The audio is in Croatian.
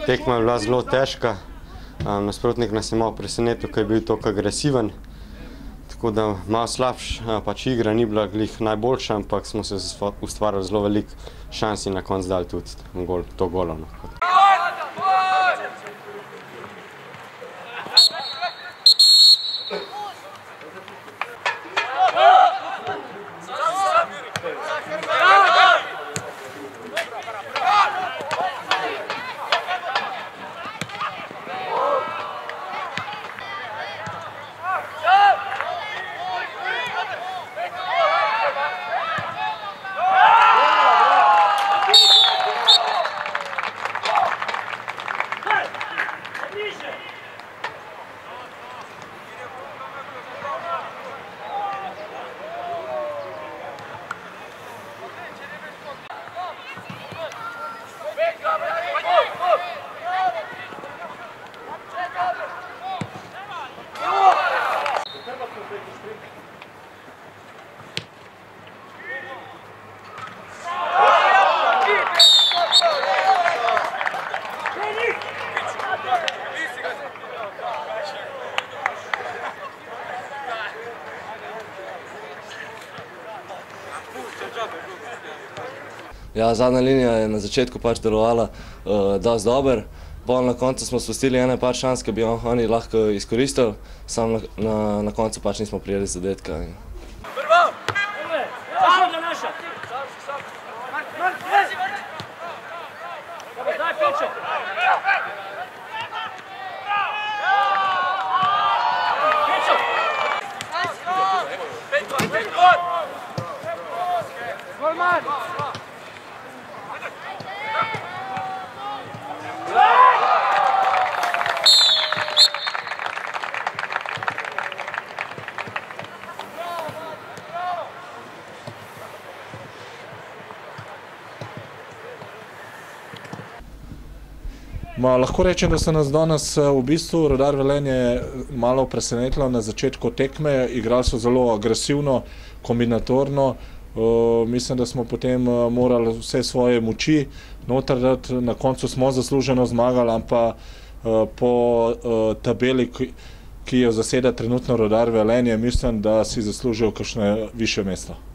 Tekma je bila zelo težka, nasprotnik nas je malo presenetil, ker je bil toliko agresiven. Tako da malo slabš, pač igra ni bila glih najboljša, ampak smo se ustvarili zelo veliko šans in na koncu dali tudi to golo. Ja, zadnja linija je na začetku pač delovala dosti dobro, pol na koncu smo spustili ene par šans, ki bi oni lahko izkoristili, samo na koncu pač nismo prijeli zadetka. Lahko rečem, da se nas danes v bistvu Rudar Velenje malo presenetilo na začetku tekme. Igrali so zelo agresivno, kombinatorno. Mislim, da smo potem morali vse svoje moči noter dati. Na koncu smo zasluženo zmagali, ampak po tabeli, ki jo zaseda trenutno Rudar Velenje, mislim, da si zaslužil kakšno višje mesto.